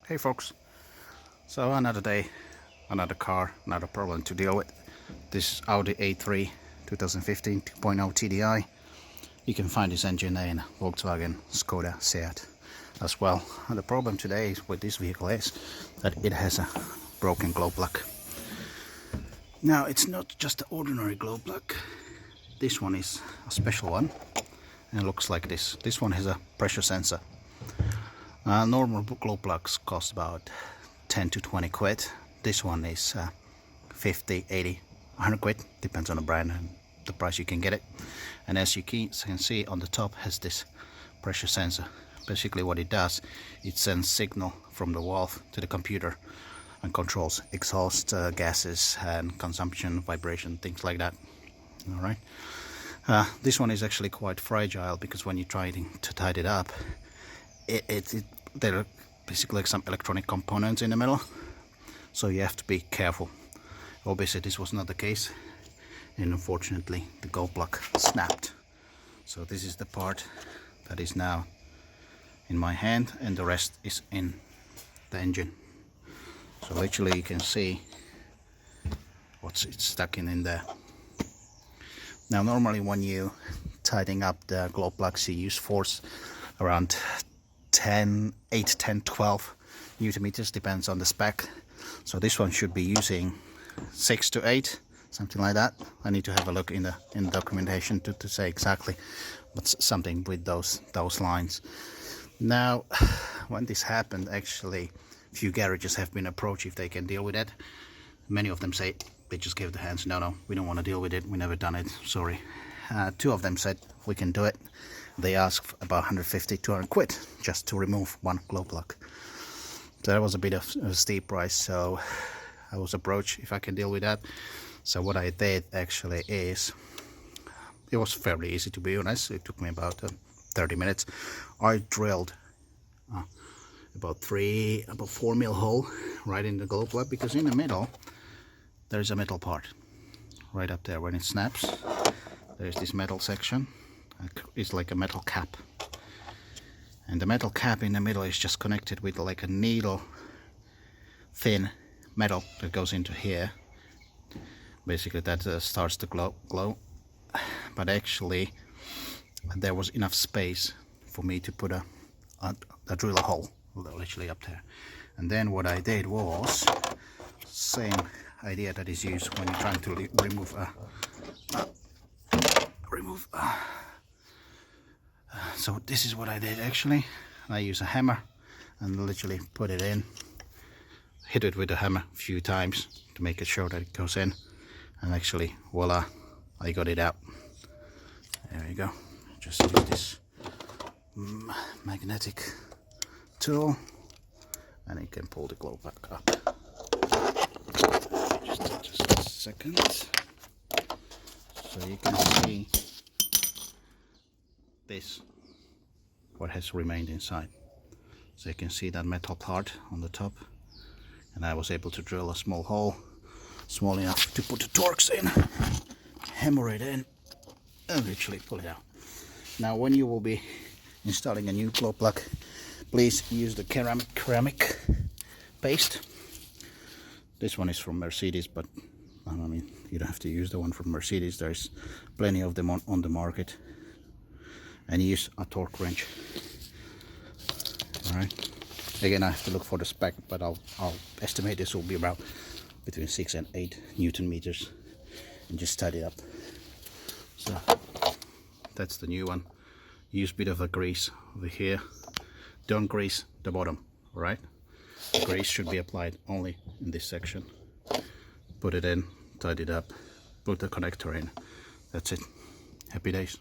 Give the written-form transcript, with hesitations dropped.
Hey folks, so another day, another car, another problem to deal with. This is Audi A3 2015 2.0 TDI. You can find this engine in Volkswagen, Skoda, Seat as well. And the problem today with this vehicle is that it has a broken glow plug. Now it's not just an ordinary glow plug. This one is a special one and it looks like this. This one has a pressure sensor. Normal glow plugs cost about 10 to 20 quid. This one is 50, 80, 100 quid, depends on the brand and the price you can get it. And as you can see on the top has this pressure sensor. Basically what it does, it sends signal from the valve to the computer and controls exhaust gases and consumption, vibration, things like that. Alright. This one is actually quite fragile because when you try to tighten it up, there are basically like some electronic components in the middle, so you have to be careful. Obviously this was not the case, and unfortunately the glow plug snapped. So this is the part that is now in my hand and the rest is in the engine. So literally you can see it's stuck in there. Now normally when you tighten up the glow plugs you use force around 8, 10, 12 Newton meters, depends on the spec. So this one should be using 6 to 8, something like that. I need to have a look in the documentation to say exactly what's something with those lines. Now when this happened, actually a few garages have been approached if they can deal with it. Many of them say they just gave the hands, no, we don't want to deal with it, we never done it, sorry. 2 of them said we can do it. They asked about 150, 200 quid just to remove one glow plug. So that was a bit of a steep price, so I was approached if I can deal with that. So what I did actually is, it was fairly easy to be honest, it took me about 30 minutes. I drilled about 4 mil hole right in the glow plug, because in the middle there's a metal part right up there. When it snaps, there's this metal section. It's like a metal cap, and the metal cap in the middle is just connected with like a needle thin metal that goes into here. Basically that starts to glow, but actually there was enough space for me to put a drill hole literally up there. And then what I did was same idea that is used when you're trying to remove so this is what I did actually. I use a hammer and literally put it in, hit it with the hammer a few times to make it sure that it goes in, and actually voila, I got it out. There you go. Just use this magnetic tool and it can pull the glow back up. Just a second. So you can see this, what has remained inside. So you can see that metal part on the top, and I was able to drill a small hole, small enough to put the Torx in, hammer it in, and literally pull it out. Now when you will be installing a new glow plug, please use the ceramic paste. This one is from Mercedes, but I mean, you don't have to use the one from Mercedes. There's plenty of them on the market. And use a torque wrench. Alright. Again, I have to look for the spec, but I'll estimate this will be about between 6 and 8 Newton meters. And just tidy it up. So that's the new one. Use a bit of a grease over here. Don't grease the bottom, alright? The grease should be applied only in this section. Put it in, tidy it up, put the connector in. That's it. Happy days.